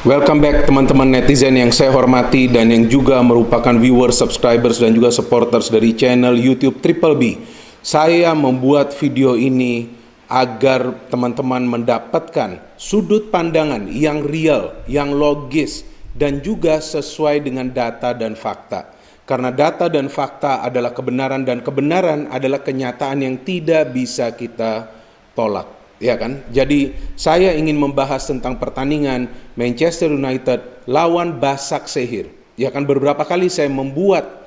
Welcome back teman-teman netizen yang saya hormati dan yang juga merupakan viewers, subscribers dan juga supporters dari channel YouTube Triple B. Saya membuat video ini agar teman-teman mendapatkan sudut pandangan yang real, yang logis dan juga sesuai dengan data dan fakta. Karena data dan fakta adalah kebenaran dan kebenaran adalah kenyataan yang tidak bisa kita tolak. Ya kan? Jadi saya ingin membahas tentang pertandingan Manchester United lawan Başakşehir. Ya kan, beberapa kali saya membuat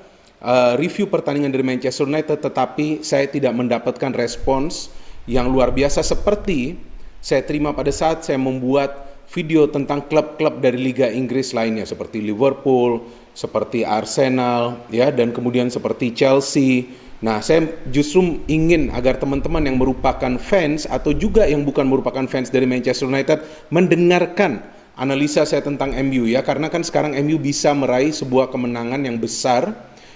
review pertandingan dari Manchester United, tetapi saya tidak mendapatkan respons yang luar biasa seperti saya terima pada saat saya membuat video tentang klub-klub dari Liga Inggris lainnya seperti Liverpool, seperti Arsenal, ya, dan kemudian seperti Chelsea. Nah, saya justru ingin agar teman-teman yang merupakan fans atau juga yang bukan merupakan fans dari Manchester United mendengarkan analisa saya tentang MU, ya, karena kan sekarang MU bisa meraih sebuah kemenangan yang besar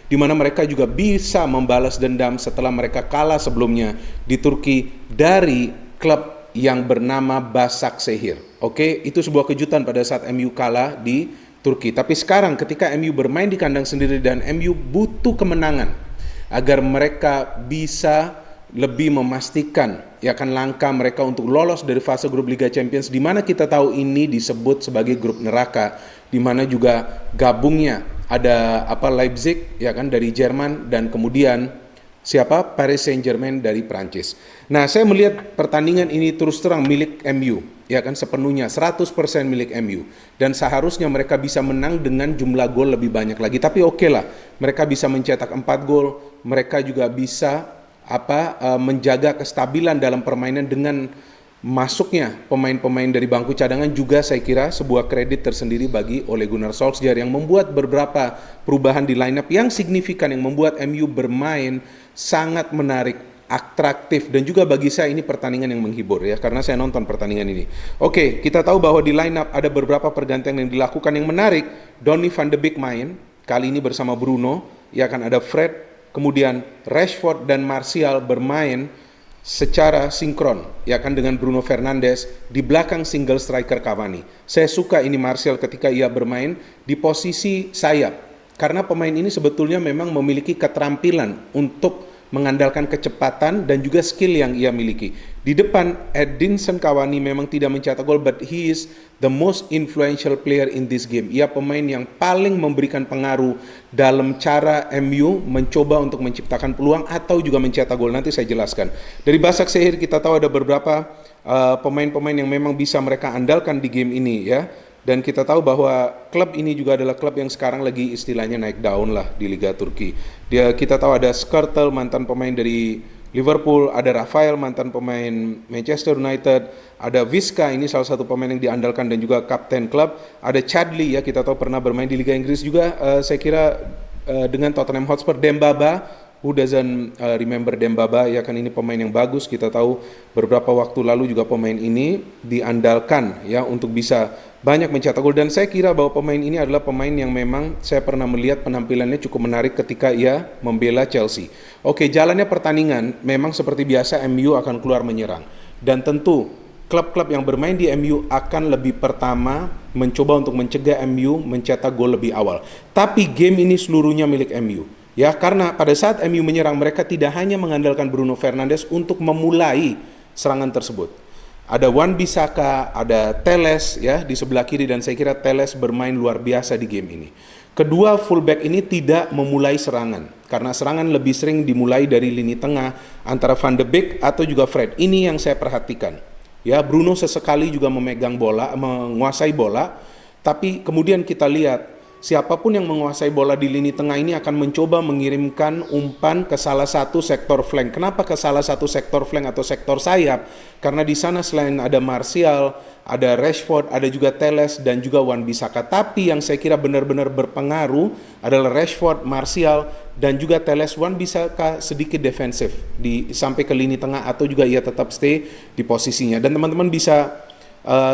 di mana mereka juga bisa membalas dendam setelah mereka kalah sebelumnya di Turki dari klub yang bernama Başakşehir. Oke, itu sebuah kejutan pada saat MU kalah di Turki. Tapi sekarang ketika MU bermain di kandang sendiri dan MU butuh kemenangan agar mereka bisa lebih memastikan ya kan langkah mereka untuk lolos dari fase grup Liga Champions, di mana kita tahu ini disebut sebagai grup neraka, di mana juga gabungnya ada Leipzig ya kan dari Jerman dan kemudian Paris Saint-Germain dari Prancis. Nah, saya melihat pertandingan ini terus terang milik MU, ya kan, sepenuhnya 100% milik MU, dan seharusnya mereka bisa menang dengan jumlah gol lebih banyak lagi. Tapi oke lah, mereka bisa mencetak 4 gol, mereka juga bisa menjaga kestabilan dalam permainan dengan masuknya pemain-pemain dari bangku cadangan. Juga saya kira sebuah kredit tersendiri bagi Ole Gunnar Solskjaer yang membuat beberapa perubahan di lineup yang signifikan yang membuat MU bermain sangat menarik, atraktif, dan juga bagi saya ini pertandingan yang menghibur ya, karena saya nonton pertandingan ini. Oke, kita tahu bahwa di lineup ada beberapa pergantian yang dilakukan yang menarik. Donny van de Beek main kali ini bersama Bruno, ya kan, ada Fred, kemudian Rashford dan Martial bermain secara sinkron ya kan dengan Bruno Fernandes di belakang single striker Cavani. Saya suka ini Martial ketika ia bermain di posisi sayap, karena pemain ini sebetulnya memang memiliki keterampilan untuk mengandalkan kecepatan dan juga skill yang ia miliki. Di depan Edinson Cavani memang tidak mencetak gol, but he is the most influential player in this game. Ia pemain yang paling memberikan pengaruh dalam cara MU mencoba untuk menciptakan peluang atau juga mencetak gol. Nanti saya jelaskan. Dari Başakşehir kita tahu ada beberapa pemain-pemain yang memang bisa mereka andalkan di game ini ya. Dan kita tahu bahwa klub ini juga adalah klub yang sekarang lagi istilahnya naik daun lah di Liga Turki. Kita tahu ada Skrtel, mantan pemain dari Liverpool, ada Rafael, mantan pemain Manchester United, ada Viska, ini salah satu pemain yang diandalkan dan juga kapten klub, ada Chadli ya, kita tahu pernah bermain di Liga Inggris juga, saya kira dengan Tottenham Hotspur. Dembaba, who doesn't remember Dembaba, ya kan, ini pemain yang bagus. Kita tahu beberapa waktu lalu juga pemain ini diandalkan ya untuk bisa banyak mencetak gol, dan saya kira bahwa pemain ini adalah pemain yang memang saya pernah melihat penampilannya cukup menarik ketika ia membela Chelsea. Oke, jalannya pertandingan memang seperti biasa MU akan keluar menyerang, dan tentu klub-klub yang bermain di MU akan lebih pertama mencoba untuk mencegah MU mencetak gol lebih awal. Tapi game ini seluruhnya milik MU. Ya, karena pada saat MU menyerang, mereka tidak hanya mengandalkan Bruno Fernandes untuk memulai serangan tersebut. Ada Wan-Bissaka, ada Telles ya di sebelah kiri, dan saya kira Telles bermain luar biasa di game ini. Kedua fullback ini tidak memulai serangan, karena serangan lebih sering dimulai dari lini tengah antara Van de Beek atau juga Fred. Ini yang saya perhatikan. Ya, Bruno sesekali juga memegang bola, menguasai bola, tapi kemudian kita lihat siapapun yang menguasai bola di lini tengah ini akan mencoba mengirimkan umpan ke salah satu sektor flank. Kenapa ke salah satu sektor flank atau sektor sayap? Karena di sana selain ada Martial, ada Rashford, ada juga Telles dan juga Wan-Bissaka. Tapi yang saya kira benar-benar berpengaruh adalah Rashford, Martial dan juga Telles. Wan-Bissaka sedikit defensif sampai ke lini tengah atau juga ia tetap stay di posisinya. Dan teman-teman bisa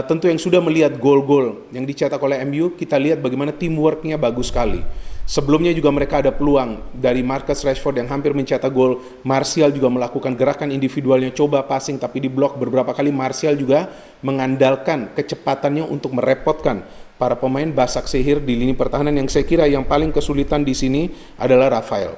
tentu yang sudah melihat gol-gol yang dicetak oleh MU, kita lihat bagaimana teamworknya bagus sekali. Sebelumnya juga mereka ada peluang dari Marcus Rashford yang hampir mencetak gol. Martial juga melakukan gerakan individualnya, coba passing tapi diblok beberapa kali. Martial juga mengandalkan kecepatannya untuk merepotkan para pemain Başakşehir di lini pertahanan, yang saya kira yang paling kesulitan di sini adalah Rafael.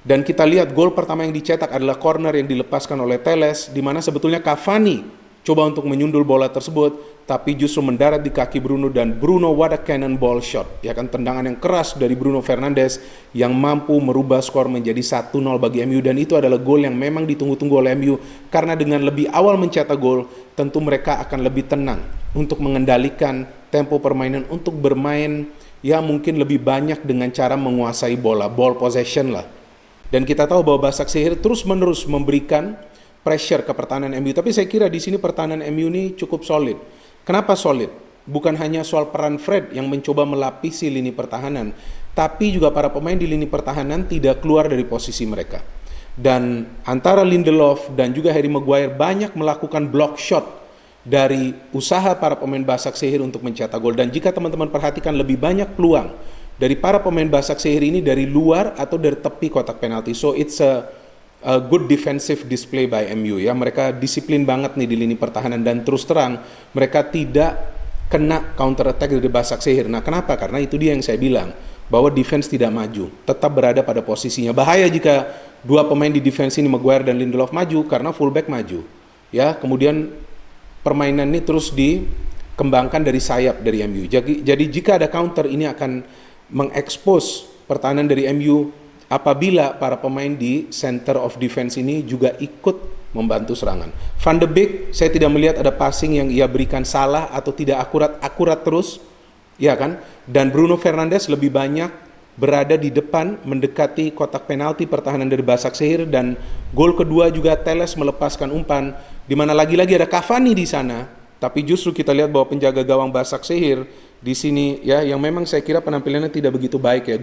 Dan kita lihat gol pertama yang dicetak adalah corner yang dilepaskan oleh Telles, di mana sebetulnya Cavani coba untuk menyundul bola tersebut, tapi justru mendarat di kaki Bruno, dan Bruno what a cannonball shot, ya kan, tendangan yang keras dari Bruno Fernandes yang mampu merubah skor menjadi 1-0 bagi MU. Dan itu adalah gol yang memang ditunggu-tunggu oleh MU, karena dengan lebih awal mencetak gol, tentu mereka akan lebih tenang untuk mengendalikan tempo permainan, untuk bermain ya mungkin lebih banyak dengan cara menguasai bola, ball possession lah. Dan kita tahu bahwa Başakşehir terus-menerus memberikan pressure ke pertahanan MU, tapi saya kira di sini pertahanan MU ini cukup solid. Kenapa solid? Bukan hanya soal peran Fred yang mencoba melapisi lini pertahanan, tapi juga para pemain di lini pertahanan tidak keluar dari posisi mereka. Dan antara Lindelof dan juga Harry Maguire banyak melakukan block shot dari usaha para pemain Başakşehir untuk mencetak gol. Dan jika teman-teman perhatikan, lebih banyak peluang dari para pemain Başakşehir ini dari luar atau dari tepi kotak penalti. So it's a good defensive display by MU ya. Mereka disiplin banget nih di lini pertahanan, dan terus terang mereka tidak kena counter attack dari Başakşehir. Nah, kenapa? Karena itu dia yang saya bilang, bahwa defense tidak maju, tetap berada pada posisinya. Bahaya jika dua pemain di defense ini, Maguire dan Lindelof, maju karena fullback maju. Ya, kemudian permainan ini terus dikembangkan dari sayap dari MU. Jadi jika ada counter, ini akan mengekspos pertahanan dari MU apabila para pemain di center of defense ini juga ikut membantu serangan. Van de Beek, saya tidak melihat ada passing yang ia berikan salah atau tidak akurat terus, ya kan? Dan Bruno Fernandes lebih banyak berada di depan mendekati kotak penalti pertahanan dari Başakşehir, dan gol kedua juga Telles melepaskan umpan di mana lagi-lagi ada Cavani di sana, tapi justru kita lihat bahwa penjaga gawang Başakşehir di sini ya, yang memang saya kira penampilannya tidak begitu baik ya,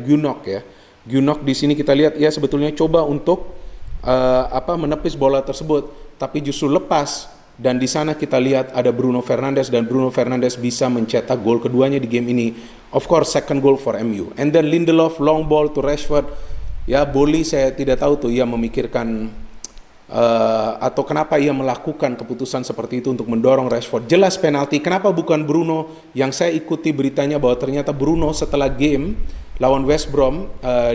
Günok di sini kita lihat ya sebetulnya coba untuk menepis bola tersebut, tapi justru lepas. Dan di sana kita lihat ada Bruno Fernandes, dan Bruno Fernandes bisa mencetak gol keduanya di game ini. Of course, second goal for MU. And then Lindelof long ball to Rashford. Ya, Boli saya tidak tahu tuh ia memikirkan atau kenapa ia melakukan keputusan seperti itu untuk mendorong Rashford. Jelas penalti. Kenapa bukan Bruno? Yang saya ikuti beritanya bahwa ternyata Bruno setelah game lawan West Brom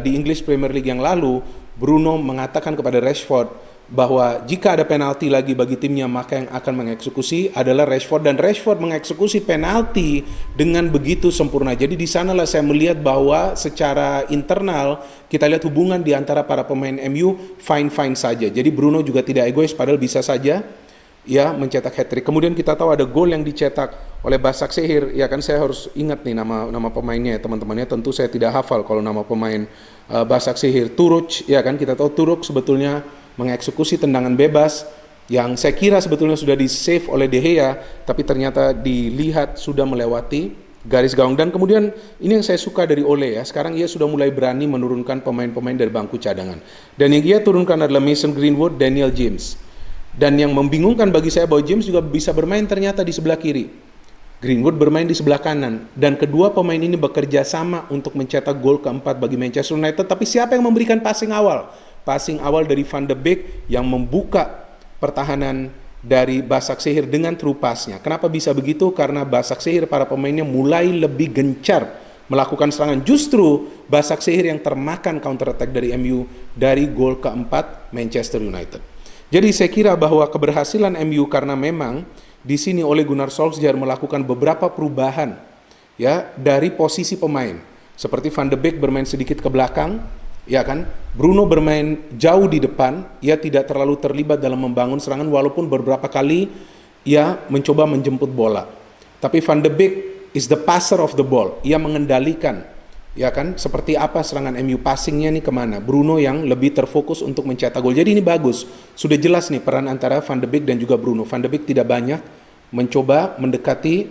di English Premier League yang lalu, Bruno mengatakan kepada Rashford bahwa jika ada penalti lagi bagi timnya, maka yang akan mengeksekusi adalah Rashford, dan Rashford mengeksekusi penalti dengan begitu sempurna. Jadi di sanalah saya melihat bahwa secara internal kita lihat hubungan di antara para pemain MU fine-fine saja. Jadi Bruno juga tidak egois, padahal bisa saja ya mencetak hat-trick. Kemudian kita tahu ada gol yang dicetak oleh Başakşehir, ya kan, saya harus ingat nih nama pemainnya ya teman-temannya. Tentu saya tidak hafal kalau nama pemain Başakşehir. Turuc, ya kan, kita tahu Turuc sebetulnya mengeksekusi tendangan bebas yang saya kira sebetulnya sudah di-save oleh De Gea, tapi ternyata dilihat sudah melewati garis gawang. Dan kemudian ini yang saya suka dari Ole ya, sekarang ia sudah mulai berani menurunkan pemain-pemain dari bangku cadangan. Dan yang ia turunkan adalah Mason Greenwood, Daniel James. Dan yang membingungkan bagi saya bahwa James juga bisa bermain ternyata di sebelah kiri, Greenwood bermain di sebelah kanan, dan kedua pemain ini bekerja sama untuk mencetak gol keempat bagi Manchester United. Tapi siapa yang memberikan passing awal? Passing awal dari Van de Beek yang membuka pertahanan dari Başakşehir dengan true pass-nya. Kenapa bisa begitu? Karena Başakşehir para pemainnya mulai lebih gencar melakukan serangan. Justru Başakşehir yang termakan counter attack dari MU dari gol keempat Manchester United. Jadi saya kira bahwa keberhasilan MU karena memang di sini Ole Gunnar Solskjaer melakukan beberapa perubahan ya dari posisi pemain. Seperti Van de Beek bermain sedikit ke belakang, ya kan? Bruno bermain jauh di depan, ia tidak terlalu terlibat dalam membangun serangan walaupun beberapa kali ia mencoba menjemput bola. Tapi Van de Beek is the passer of the ball. Ia mengendalikan, ya kan, seperti apa serangan MU, passingnya nih kemana. Bruno yang lebih terfokus untuk mencetak gol. Jadi ini bagus, sudah jelas nih peran antara Van de Beek dan juga Bruno. Van de Beek tidak banyak mencoba mendekati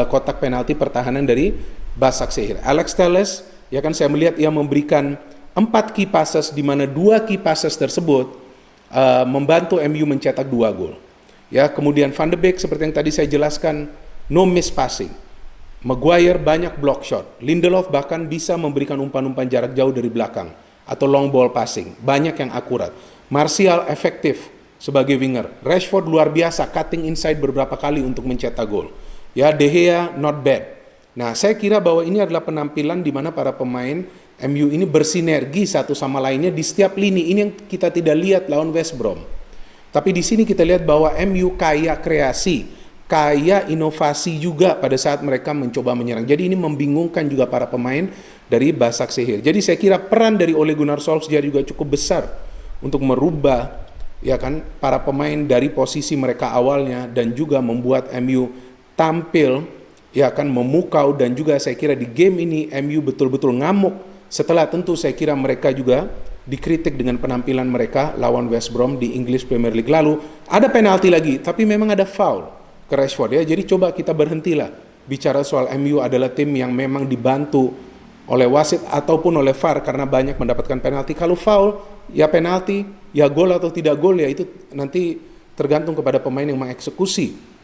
kotak penalti pertahanan dari Başakşehir. Alex Telles, ya kan, saya melihat ia memberikan 4 key passes, di mana 2 key passes tersebut membantu MU mencetak 2 gol. Ya, kemudian Van de Beek seperti yang tadi saya jelaskan, no miss passing. Maguire banyak block shot. Lindelof bahkan bisa memberikan umpan-umpan jarak jauh dari belakang atau long ball passing. Banyak yang akurat. Martial efektif sebagai winger. Rashford luar biasa cutting inside beberapa kali untuk mencetak gol. Ya, De Gea not bad. Nah, saya kira bahwa ini adalah penampilan di mana para pemain MU ini bersinergi satu sama lainnya di setiap lini. Ini yang kita tidak lihat lawan West Brom. Tapi di sini kita lihat bahwa MU kaya kreasi, kaya inovasi juga pada saat mereka mencoba menyerang. Jadi ini membingungkan juga para pemain dari Başakşehir. Jadi saya kira peran dari Ole Gunnar Solskjaer juga cukup besar untuk merubah ya kan para pemain dari posisi mereka awalnya dan juga membuat MU tampil ya kan memukau, dan juga saya kira di game ini MU betul-betul ngamuk setelah tentu saya kira mereka juga dikritik dengan penampilan mereka lawan West Brom di English Premier League lalu. Ada penalti lagi, tapi memang ada foul ke Rashford ya. Jadi coba kita berhentilah bicara soal MU adalah tim yang memang dibantu oleh wasit ataupun oleh VAR karena banyak mendapatkan penalti. Kalau foul ya penalti, ya gol atau tidak gol ya itu nanti tergantung kepada pemain yang mengeksekusi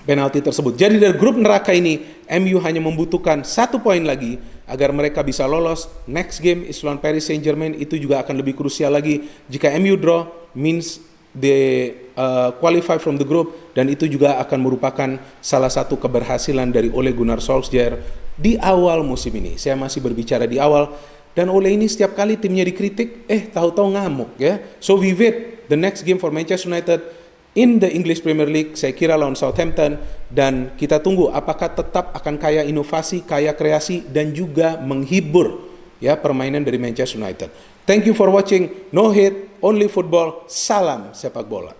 penalti tersebut. Jadi dari grup neraka ini MU hanya membutuhkan 1 poin lagi agar mereka bisa lolos. Next game is lawan Paris Saint-Germain, itu juga akan lebih krusial lagi. Jika MU draw means they qualify from the group, dan itu juga akan merupakan salah satu keberhasilan dari Ole Gunnar Solskjaer di awal musim ini. Saya masih berbicara di awal, dan Ole ini setiap kali timnya dikritik tahu-tahu ngamuk ya. So we wait the next game for Manchester United in the English Premier League, saya kira lawan Southampton, dan kita tunggu apakah tetap akan kaya inovasi, kaya kreasi, dan juga menghibur ya permainan dari Manchester United. Thank you for watching. No hate, only football. Salam sepak bola.